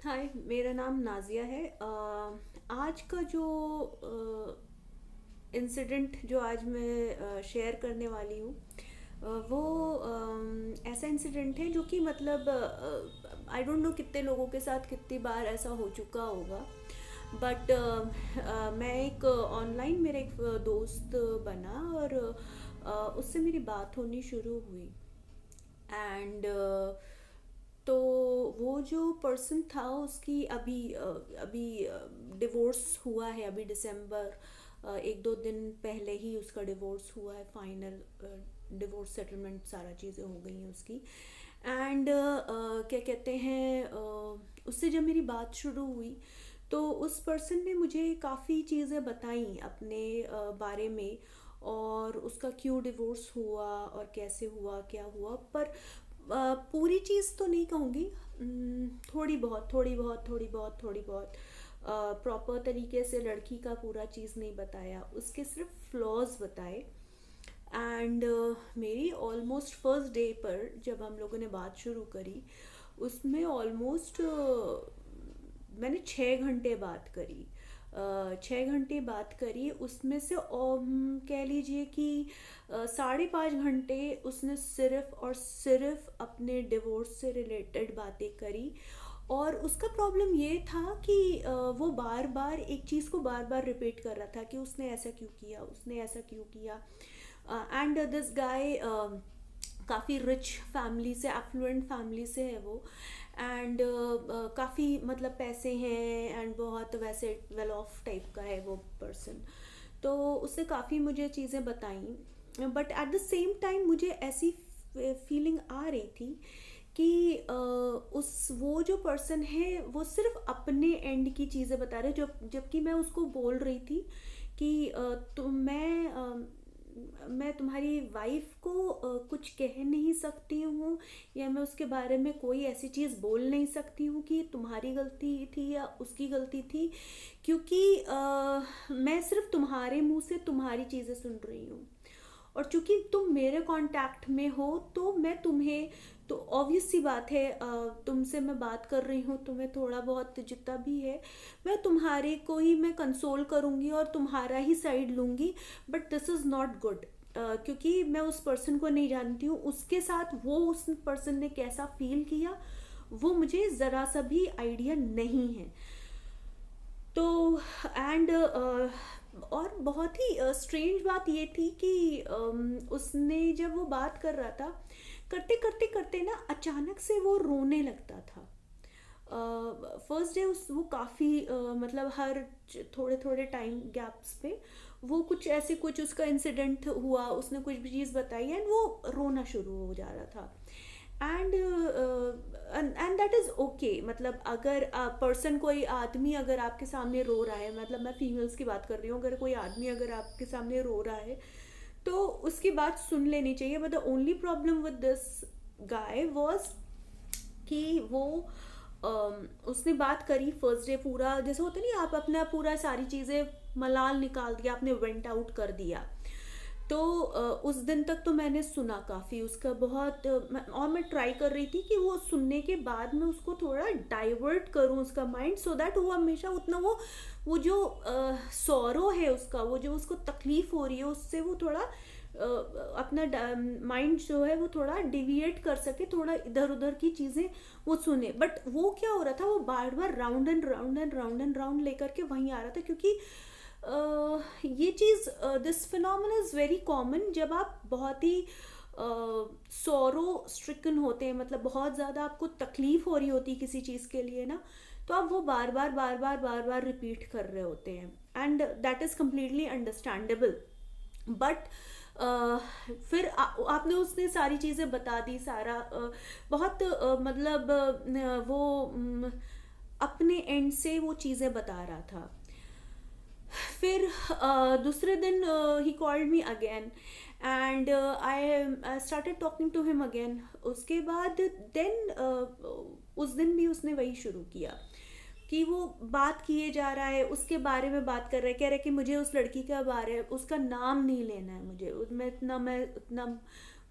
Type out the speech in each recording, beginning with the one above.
हाय, मेरा नाम नाज़िया है। आज का जो इंसिडेंट जो आज मैं शेयर करने वाली हूँ, वो ऐसा इंसिडेंट है जो कि मतलब आई डोंट नो कितने लोगों के साथ कितनी बार ऐसा हो चुका होगा। बट मैं एक ऑनलाइन मेरा एक दोस्त बना और उससे मेरी बात होनी शुरू हुई। एंड तो वो जो पर्सन था उसकी अभी डिवोर्स हुआ है। अभी दिसंबर एक दो दिन पहले ही उसका डिवोर्स हुआ है। फाइनल डिवोर्स सेटलमेंट सारा चीज़ें हो गई हैं उसकी। एंड क्या कहते हैं, उससे जब मेरी बात शुरू हुई तो उस पर्सन ने मुझे काफ़ी चीज़ें बताई अपने बारे में, और उसका क्यों डिवोर्स हुआ और कैसे हुआ क्या हुआ। पर पूरी चीज़ तो नहीं कहूँगी। थोड़ी बहुत थोड़ी बहुत थोड़ी बहुत थोड़ी बहुत प्रॉपर तरीके से लड़की का पूरा चीज़ नहीं बताया, उसके सिर्फ फ्लॉज बताए। एंड मेरी ऑलमोस्ट फर्स्ट डे पर जब हम लोगों ने बात शुरू करी, उसमें ऑलमोस्ट मैंने 6 घंटे बात करी। 6 घंटे बात करी, उसमें से कह लीजिए कि 5.5 घंटे उसने सिर्फ और सिर्फ अपने डिवोर्स से रिलेटेड बातें करी। और उसका प्रॉब्लम ये था कि वो बार बार एक चीज़ को बार बार रिपीट कर रहा था कि उसने ऐसा क्यों किया, उसने ऐसा क्यों किया। एंड दिस गाय काफ़ी रिच फैमिली से, एफ्लुएंट फैमिली से है वो। एंड काफ़ी मतलब पैसे हैं एंड बहुत वैसे वेल ऑफ टाइप का है वो पर्सन। तो उसने काफ़ी मुझे चीज़ें बताई, but at the same time मुझे ऐसी फीलिंग आ रही थी कि उस वो जो पर्सन है वो सिर्फ अपने एंड की चीज़ें बता रहे, जबकि मैं उसको बोल रही थी कि मैं तुम्हारी वाइफ को कुछ कह नहीं सकती हूँ, या मैं उसके बारे में कोई ऐसी चीज़ बोल नहीं सकती हूँ कि तुम्हारी गलती थी या उसकी गलती थी, क्योंकि मैं सिर्फ तुम्हारे मुंह से तुम्हारी चीज़ें सुन रही हूँ। और चूंकि तुम मेरे कांटेक्ट में हो तो मैं तुम्हें, तो ऑब्वियस सी बात है, तुमसे मैं बात कर रही हूँ, तुम्हें थोड़ा बहुत जितना भी है मैं तुम्हारे को ही मैं कंसोल करूँगी और तुम्हारा ही साइड लूँगी। But this is not good, क्योंकि मैं उस पर्सन को नहीं जानती हूँ, उसके साथ वो उस पर्सन ने कैसा फील किया वो मुझे ज़रा सा भी आइडिया नहीं है। तो एंड और बहुत ही स्ट्रेंज बात ये थी कि उसने जब वो बात कर रहा था, करते करते करते ना अचानक से वो रोने लगता था। फर्स्ट डे उस वो काफ़ी मतलब हर थोड़े थोड़े टाइम गैप्स पे वो कुछ ऐसे कुछ उसका इंसिडेंट हुआ, उसने कुछ भी चीज़ बताई एंड वो रोना शुरू हो जा रहा था। And and that is okay. मतलब अगर पर्सन कोई आदमी अगर आपके सामने रो रहा है, मतलब मैं फीमेल्स की बात कर रही हूँ, अगर कोई आदमी अगर आपके सामने रो रहा है तो उसकी बात सुन लेनी चाहिए। But the only problem with this guy was कि वो उसने बात करी फर्स्ट डे, पूरा जैसे होता नहीं, आप अपना पूरा सारी चीज़ें मलाल निकाल दिया, आपने वेंट आउट कर दिया। तो उस दिन तक तो मैंने सुना काफ़ी उसका बहुत, और मैं ट्राई कर रही थी कि वो सुनने के बाद मैं उसको थोड़ा डाइवर्ट करूं उसका माइंड, सो दैट वो हमेशा उतना वो जो सॉरो है उसका, वो जो उसको तकलीफ़ हो रही है उससे वो थोड़ा अपना माइंड जो है वो थोड़ा डिविएट कर सके, थोड़ा इधर उधर की चीज़ें वो सुने। बट वो क्या हो रहा था, वो बार बार round and round and round and round लेकर के वहीं आ रहा था, क्योंकि ये चीज़, this phenomena is very common जब आप बहुत ही सोरो स्ट्रिकन होते हैं, मतलब बहुत ज़्यादा आपको तकलीफ़ हो रही होती है किसी चीज़ के लिए ना, तो आप वो बार बार बार बार बार बार रिपीट कर रहे होते हैं। And that is completely understandable. But फिर आपने उसने सारी चीज़ें बता दी, सारा बहुत मतलब वो अपने एंड से वो चीज़ें बता रहा था। फिर दूसरे दिन ही called me again and I started talking to him again. उसके बाद देन उस दिन भी उसने वही शुरू किया कि वो बात किए जा रहा है, उसके बारे में बात कर रहा है, कह रहा है कि मुझे उस लड़की का बारे, उसका नाम नहीं लेना है, मुझे मैं इतना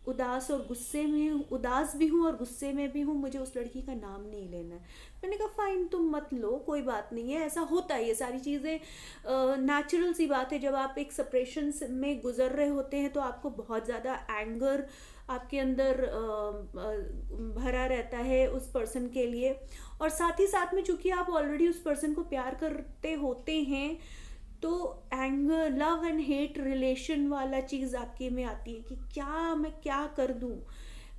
उदास और गुस्से में हूँ, उदास भी हूँ और गुस्से में भी हूँ, मुझे उस लड़की का नाम नहीं लेना है। मैंने कहा फाइन, तुम मत लो, कोई बात नहीं है, ऐसा होता है, ये सारी चीज़ें नेचुरल सी बात है। जब आप एक सेपरेशन में गुजर रहे होते हैं तो आपको बहुत ज़्यादा एंगर आपके अंदर भरा रहता है उस पर्सन के लिए, और साथ ही साथ में चूंकि आप ऑलरेडी उस पर्सन को प्यार करते होते हैं, तो anger, love and hate relation वाला चीज़ आपके में आती है कि क्या मैं क्या कर दूं,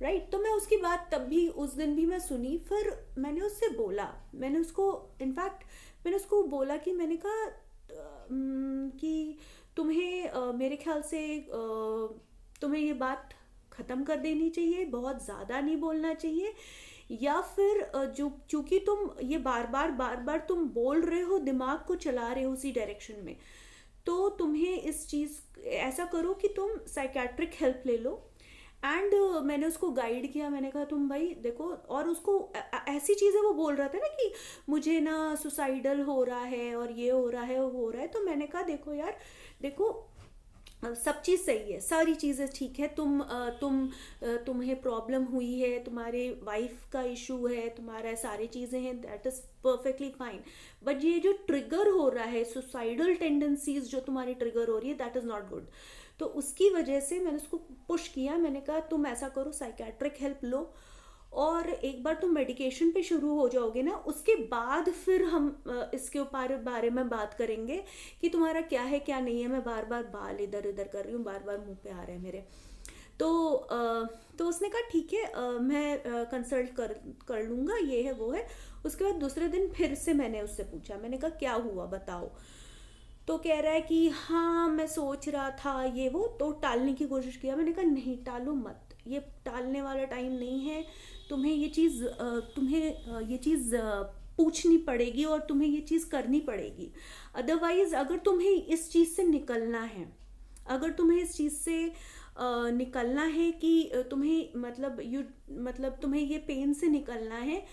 राइट। तो मैं उसकी बात तब भी उस दिन भी मैं सुनी, फिर मैंने उससे बोला, मैंने उसको इनफैक्ट मैंने उसको बोला कि मैंने कहा कि तुम्हें मेरे ख्याल से तुम्हें ये बात ख़त्म कर देनी चाहिए, बहुत ज़्यादा नहीं बोलना चाहिए, या फिर जो चूंकि तुम ये बार बार तुम बोल रहे हो, दिमाग को चला रहे हो उसी डायरेक्शन में, तो तुम्हें इस चीज़ ऐसा करो कि तुम साइकेट्रिक हेल्प ले लो। एंड मैंने उसको गाइड किया, मैंने कहा तुम भाई देखो, और उसको ऐसी चीज़ें वो बोल रहा था ना कि मुझे ना सुसाइडल हो रहा है और ये हो रहा है वो हो रहा है, तो मैंने कहा देखो यार, देखो सब चीज़ सही है, सारी चीज़ें ठीक है, तुम्हें प्रॉब्लम हुई है, तुम्हारे वाइफ का इशू है, तुम्हारा सारी चीज़ें हैं, that is perfectly fine, but ये जो ट्रिगर हो रहा है, सुसाइडल टेंडेंसीज जो तुम्हारी ट्रिगर हो रही है, दैट इज़ नॉट गुड। तो उसकी वजह से मैंने उसको पुश किया, मैंने कहा तुम ऐसा करो, साइकेट्रिक हेल्प लो, और एक बार तुम मेडिकेशन पे शुरू हो जाओगे ना, उसके बाद फिर हम इसके ऊपर बारे में बात करेंगे कि तुम्हारा क्या है क्या नहीं है। मैं बार बार बाल इधर उधर कर रही हूँ, बार बार मुंह पे आ रहे हैं मेरे। तो उसने कहा ठीक है, मैं कंसल्ट कर लूँगा, ये है वो है। उसके बाद दूसरे दिन फिर से मैंने उससे पूछा, मैंने कहा क्या हुआ बताओ। तो कह रहा है कि हाँ मैं सोच रहा था ये वो, तो टालने की कोशिश किया। मैंने कहा नहीं, टालो मत, ये टालने वाला टाइम नहीं है, तुम्हें ये चीज़ पूछनी पड़ेगी और तुम्हें ये चीज़ करनी पड़ेगी। अदरवाइज़ अगर तुम्हें इस चीज़ से निकलना है, अगर तुम्हें इस चीज़ से निकलना है कि मतलब तुम्हें ये पेन से निकलना है,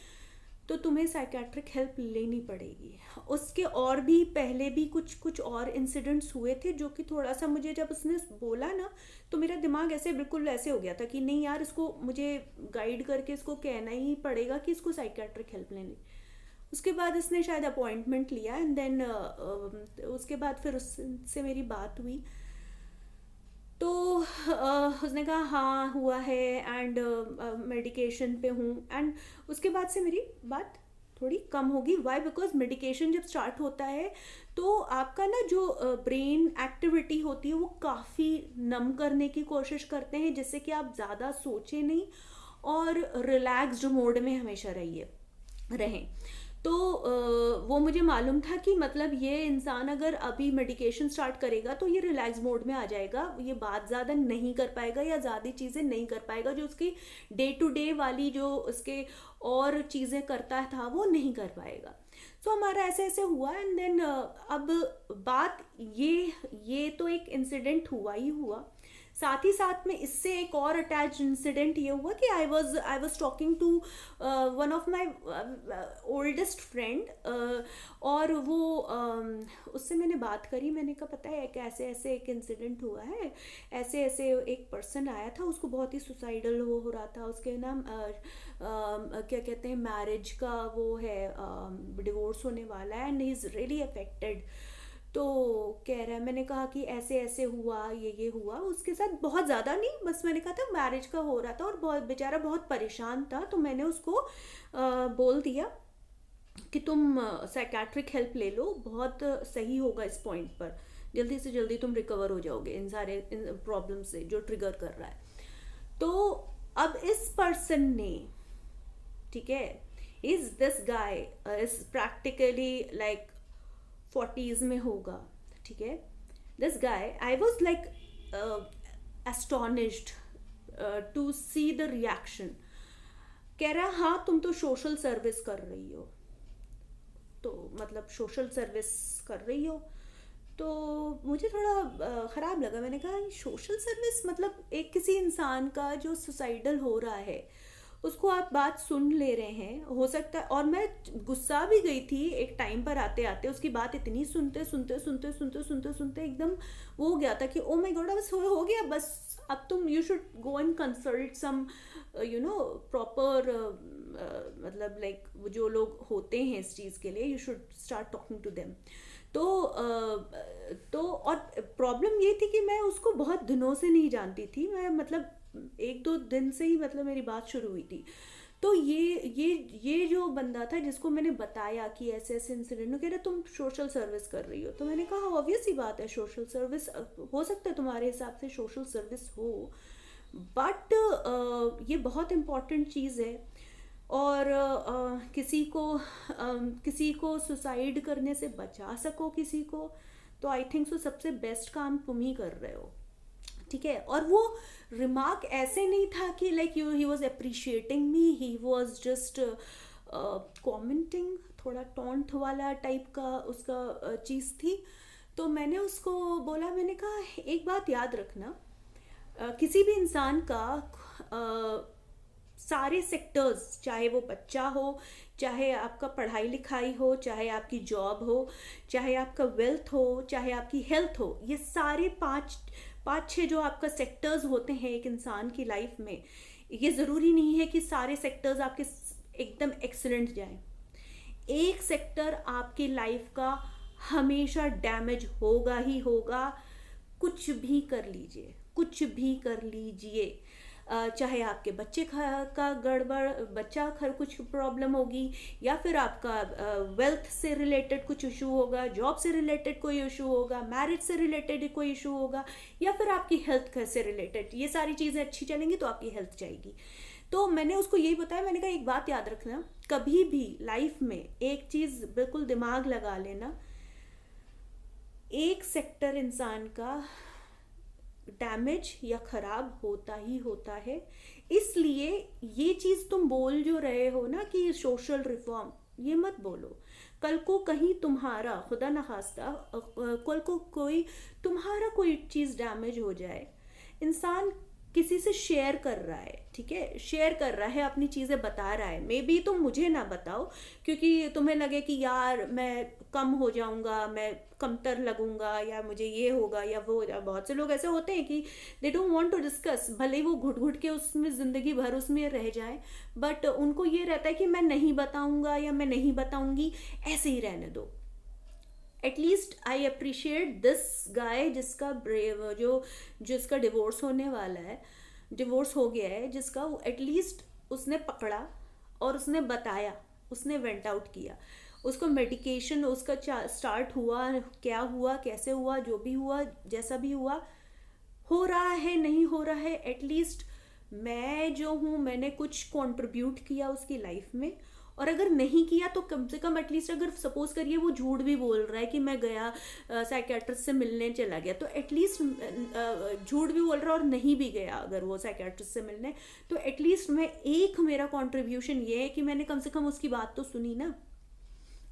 तो तुम्हें साइकेट्रिक हेल्प लेनी पड़ेगी। उसके और भी पहले भी कुछ और इंसिडेंट्स हुए थे, जो कि थोड़ा सा मुझे जब उसने बोला ना, तो मेरा दिमाग ऐसे बिल्कुल ऐसे हो गया था कि नहीं यार, इसको मुझे गाइड करके इसको कहना ही पड़ेगा कि इसको साइकेट्रिक हेल्प लेनी। उसके बाद इसने शायद अपॉइंटमेंट लिया, एंड देन उसके बाद फिर उससे मेरी बात हुई, तो उसने कहा हाँ हुआ है, एंड मेडिकेशन पे हूँ। एंड उसके बाद से मेरी बात थोड़ी कम होगी। वाई? बिकॉज मेडिकेशन जब स्टार्ट होता है तो आपका ना जो ब्रेन एक्टिविटी होती है वो काफ़ी नम करने की कोशिश करते हैं, जिससे कि आप ज़्यादा सोचें नहीं और रिलैक्स्ड मोड में हमेशा रहें। तो वो मुझे मालूम था कि मतलब ये इंसान अगर अभी मेडिकेशन स्टार्ट करेगा तो ये रिलैक्स मोड में आ जाएगा, ये बात ज़्यादा नहीं कर पाएगा या ज़्यादा चीज़ें नहीं कर पाएगा, जो उसकी डे टू डे वाली जो उसके और चीज़ें करता था वो नहीं कर पाएगा। तो हमारा ऐसे ऐसे हुआ, एंड देन अब बात ये तो एक इंसिडेंट हुआ ही हुआ। साथ ही साथ में इससे एक और अटैच इंसिडेंट ये हुआ कि I was talking to one of my oldest friend, और वो उससे मैंने बात करी। मैंने कहा पता है ऐसे ऐसे एक इंसिडेंट हुआ है, ऐसे ऐसे एक पर्सन आया था, उसको बहुत ही सुसाइडल हो रहा था, उसके नाम क्या कहते हैं, मैरिज का वो है, डिवोर्स होने वाला है, and he is really affected. तो कह रहा है, मैंने कहा कि ऐसे ऐसे हुआ, ये हुआ उसके साथ, बहुत ज़्यादा नहीं, बस मैंने कहा था मैरिज का हो रहा था और बहुत बेचारा बहुत परेशान था। तो मैंने उसको बोल दिया कि तुम साइकेट्रिक हेल्प ले लो, बहुत सही होगा इस पॉइंट पर, जल्दी से जल्दी तुम रिकवर हो जाओगे इन सारे प्रॉब्लम से जो ट्रिगर कर रहा है। तो अब इस पर्सन ने, ठीक है, is this guy is practically like 40s में होगा, ठीक है। This guy, I was like astonished to see the reaction. कह रहा हाँ तुम तो सोशल सर्विस कर रही हो, तो मतलब सोशल सर्विस कर रही हो, तो मुझे थोड़ा ख़राब लगा। मैंने कहा सोशल सर्विस मतलब एक किसी इंसान का जो सुसाइडल हो रहा है उसको आप बात सुन ले रहे हैं, हो सकता है, और मैं गुस्सा भी गई थी एक टाइम पर, आते आते उसकी बात इतनी सुनते सुनते एकदम वो हो गया था कि ओ माय गॉड, बस हो गया, बस अब तुम you should go and consult some proper, मतलब लाइक जो लोग होते हैं इस चीज़ के लिए, you should start talking to them. तो और प्रॉब्लम ये थी कि मैं उसको बहुत दिनों से नहीं जानती थी, मैं मतलब 1-2 दिन से ही मतलब मेरी बात शुरू हुई थी। तो ये जो बंदा था जिसको मैंने बताया कि ऐसे ऐसे इंसिडेंट, कह रहे तुम सोशल सर्विस कर रही हो। तो मैंने कहा ऑब्वियस ही बात है, सोशल सर्विस हो सकता है तुम्हारे हिसाब से सोशल सर्विस हो, बट ये बहुत इम्पॉर्टेंट चीज़ है। और किसी को सुसाइड करने से बचा सको किसी को, तो आई थिंक सो सबसे बेस्ट काम तुम ही कर रहे हो, ठीक है। और वो रिमार्क ऐसे नहीं था कि like he was appreciating me, he was just commenting, थोड़ा टॉन्ट वाला टाइप का उसका चीज़ थी। तो मैंने उसको बोला, मैंने कहा एक बात याद रखना, किसी भी इंसान का सारे सेक्टर्स, चाहे वो बच्चा हो, चाहे आपका पढ़ाई लिखाई हो, चाहे आपकी जॉब हो, चाहे आपका वेल्थ हो, चाहे आपकी हेल्थ हो, ये सारे पाँच छः जो आपका सेक्टर्स होते हैं एक इंसान की लाइफ में, ये ज़रूरी नहीं है कि सारे सेक्टर्स आपके एकदम एक्सीलेंट जाएं। एक सेक्टर आपकी लाइफ का हमेशा डैमेज होगा ही होगा, कुछ भी कर लीजिए, कुछ भी कर लीजिए, चाहे आपके बच्चे का गड़बड़, बच्चा कुछ प्रॉब्लम होगी, या फिर आपका वेल्थ से रिलेटेड कुछ इशू होगा, जॉब से रिलेटेड कोई इशू होगा, मैरिज से रिलेटेड कोई इशू होगा, या फिर आपकी हेल्थ से रिलेटेड, ये सारी चीज़ें अच्छी चलेंगी तो आपकी हेल्थ जाएगी। तो मैंने उसको यही बताया, मैंने कहा एक बात याद रखना, कभी भी लाइफ में एक चीज़ बिल्कुल दिमाग लगा लेना, एक सेक्टर इंसान का डैमेज या खराब होता ही होता है। इसलिए ये चीज़ तुम बोल जो रहे हो ना कि सोशल रिफॉर्म, ये मत बोलो। कल को कहीं तुम्हारा, खुदा न खास्ता, कल को कोई तुम्हारा कोई चीज़ डैमेज हो जाए, इंसान किसी से शेयर कर रहा है, ठीक है, शेयर कर रहा है, अपनी चीज़ें बता रहा है, मे बी तुम मुझे ना बताओ क्योंकि तुम्हें लगे कि यार मैं कम हो जाऊंगा, मैं कमतर लगूंगा, या मुझे ये होगा या वो होगा। बहुत से लोग ऐसे होते हैं कि they don't want to discuss, भले ही वो घुट घुट के उसमें ज़िंदगी भर उसमें रह जाए, बट उनको ये रहता है कि मैं नहीं बताऊंगा या मैं नहीं बताऊंगी, ऐसे ही रहने दो। At least I appreciate this guy जिसका जिसका डिवोर्स होने वाला है, डिवोर्स हो गया है, जिसका एटलीस्ट उसने पकड़ा और उसने बताया, उसने वेंट आउट किया, उसको मेडिकेशन उसका स्टार्ट हुआ, क्या हुआ, कैसे हुआ, जो भी हुआ, जैसा भी हुआ, हो रहा है नहीं हो रहा है, एटलीस्ट मैं जो हूँ मैंने कुछ कंट्रीब्यूट किया उसकी लाइफ में। और अगर नहीं किया तो कम से कम एटलीस्ट, अगर सपोज करिए वो झूठ भी बोल रहा है कि मैं गया साइकियाट्रिस्ट से मिलने चला गया, तो एटलीस्ट झूठ भी बोल रहा है और नहीं भी गया अगर वो साइकियाट्रिस्ट से मिलने, तो एटलीस्ट मेरा कंट्रीब्यूशन ये है कि मैंने कम से कम उसकी बात तो सुनी ना।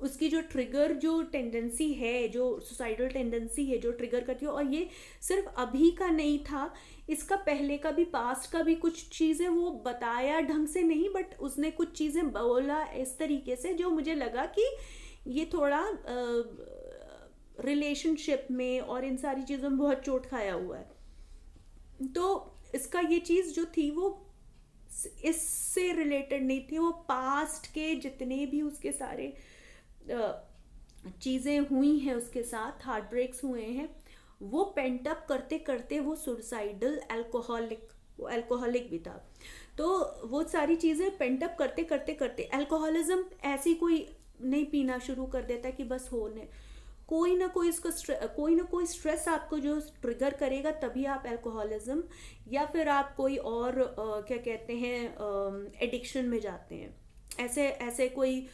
उसकी जो ट्रिगर जो टेंडेंसी है, जो सुसाइडल टेंडेंसी है जो ट्रिगर करती है, और ये सिर्फ अभी का नहीं था, इसका पहले का भी, पास्ट का भी कुछ चीज़ें वो बताया ढंग से नहीं, बट उसने कुछ चीज़ें बोला इस तरीके से जो मुझे लगा कि ये थोड़ा रिलेशनशिप में और इन सारी चीज़ों में बहुत चोट खाया हुआ है। तो इसका ये चीज़ जो थी वो इससे रिलेटेड नहीं थी, वो पास्ट के जितने भी उसके सारे चीज़ें हुई हैं उसके साथ, हार्ट ब्रेक्स हुए हैं, वो पेंट अप करते करते वो सुसाइडल एल्कोहलिक भी था। तो वो सारी चीज़ें पेंट अप करते करते करते, अल्कोहलिज्म ऐसी कोई नहीं पीना शुरू कर देता कि बस होने, कोई ना कोई स्ट्रेस आपको जो ट्रिगर करेगा, तभी आप अल्कोहलिज्म या फिर आप कोई और क्या कहते हैं एडिक्शन में जाते हैं। ऐसे कोई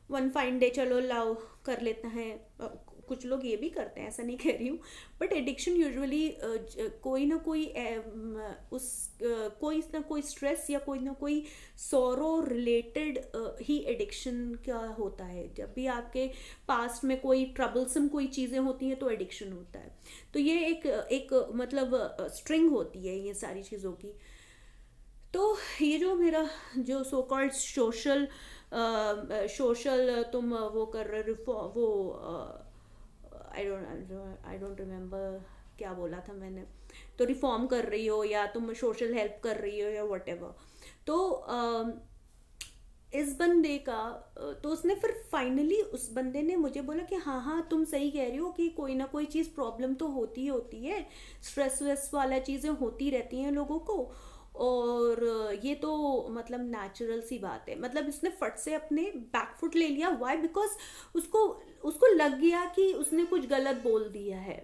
वन फाइन डे चलो लाओ कर लेता है, कुछ लोग ये भी करते हैं, ऐसा नहीं कह रही हूँ, बट एडिक्शन यूजुअली कोई ना कोई स्ट्रेस या कोई ना कोई सौरो रिलेटेड ही एडिक्शन का होता है। जब भी आपके पास्ट में कोई ट्रबलसम कोई चीज़ें होती हैं तो एडिक्शन होता है। तो ये एक मतलब स्ट्रिंग होती है ये सारी चीज़ों की। तो ये जो मेरा जो सो कॉल्ड सोशल तुम वो कर रहे रिफॉर्म, वो आई डोंट रिमेम्बर क्या बोला था मैंने, तो रिफॉर्म कर रही हो या तुम सोशल हेल्प कर रही हो या वट। तो इस बंदे का तो उसने फिर फाइनली उस बंदे ने मुझे बोला कि हाँ हाँ तुम सही कह रही हो कि कोई ना कोई चीज़ प्रॉब्लम तो होती ही होती है, स्ट्रेस वेस वाला चीज़ें होती रहती हैं लोगों को, और ये तो मतलब नेचुरल सी बात है। मतलब इसने फट से अपने बैकफुट ले लिया। वाई? बिकॉज उसको उसको लग गया कि उसने कुछ गलत बोल दिया है,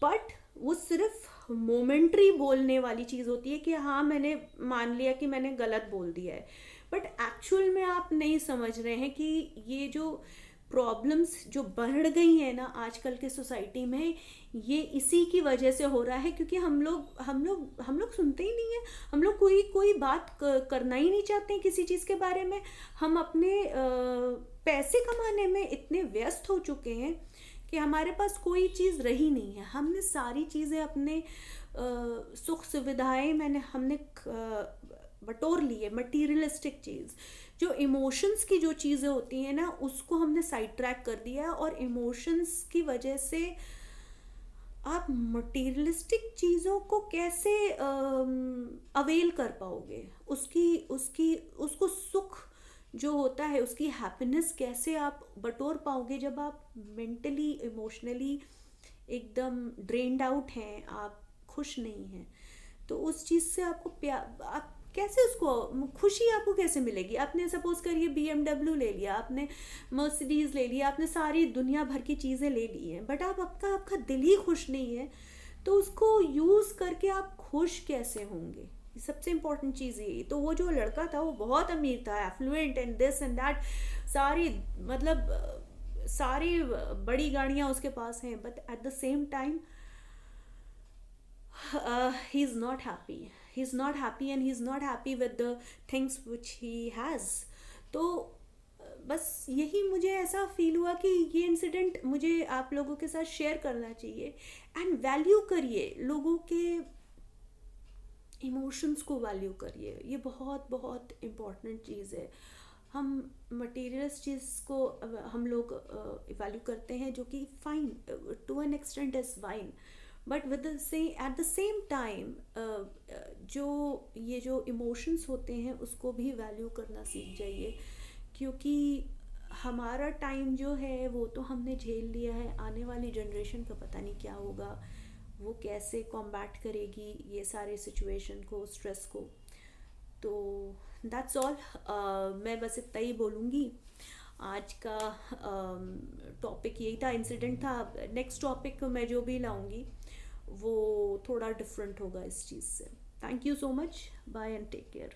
बट वो सिर्फ मोमेंट्री बोलने वाली चीज़ होती है कि हाँ मैंने मान लिया कि मैंने गलत बोल दिया है, बट एक्चुअल में आप नहीं समझ रहे हैं कि ये जो प्रॉब्लम्स जो बढ़ गई हैं ना आजकल के सोसाइटी में, ये इसी की वजह से हो रहा है, क्योंकि हम लोग सुनते ही नहीं है। हम लोग कोई बात करना ही नहीं चाहते हैं किसी चीज़ के बारे में। हम अपने पैसे कमाने में इतने व्यस्त हो चुके हैं कि हमारे पास कोई चीज़ रही नहीं है। हमने सारी चीज़ें अपने सुख सुविधाएं हमने बटोर ली है। मटीरियलिस्टिक चीज़, जो इमोशंस की जो चीज़ें होती हैं ना, उसको हमने साइड ट्रैक कर दिया है, और इमोशंस की वजह से आप मटेरियलिस्टिक चीज़ों को कैसे अवेल कर पाओगे, उसको सुख जो होता है, उसकी हैप्पीनेस कैसे आप बटोर पाओगे जब आप मेंटली इमोशनली एकदम ड्रेन्ड आउट हैं, आप खुश नहीं हैं। तो उस चीज़ से आपको आप कैसे उसको खुशी आपको कैसे मिलेगी? आपने सपोज करिए BMW ले लिया, आपने मर्सिडीज़ ले लिया, आपने सारी दुनिया भर की चीज़ें ले ली हैं, बट आपका दिल ही खुश नहीं है, तो उसको यूज़ करके आप खुश कैसे होंगे? सबसे इम्पोर्टेंट चीज़ यही। तो वो जो लड़का था वो बहुत अमीर था, affluent and this and that, सारी मतलब सारी बड़ी गाड़ियाँ उसके पास हैं, but at the same time he is not happy. He's not happy and he's not happy with the things which he has. तो बस यही मुझे ऐसा फील हुआ कि ये इंसिडेंट मुझे आप लोगों के साथ शेयर करना चाहिए। एंड वैल्यू करिए, लोगों के इमोशंस को वैल्यू करिए, ये बहुत बहुत इम्पॉर्टेंट चीज़ है। हम मटेरियल्स चीज़ को हम लोग वैल्यू करते हैं, जो कि fine to an extent is fine, but with at the same time जो ये जो इमोशंस होते हैं उसको भी वैल्यू करना सीख जाइए, क्योंकि हमारा टाइम जो है वो तो हमने झेल लिया है। आने वाली जनरेशन का पता नहीं क्या होगा, वो कैसे कॉम्बैट करेगी ये सारे सिचुएशन को, स्ट्रेस को। तो दैट्स ऑल। मैं बस इतना ही बोलूँगी। आज का टॉपिक यही था, इंसिडेंट था। नेक्स्ट टॉपिक मैं जो भी लाऊंगी वो थोड़ा डिफरेंट होगा इस चीज़ से। Thank you so much, bye and take care.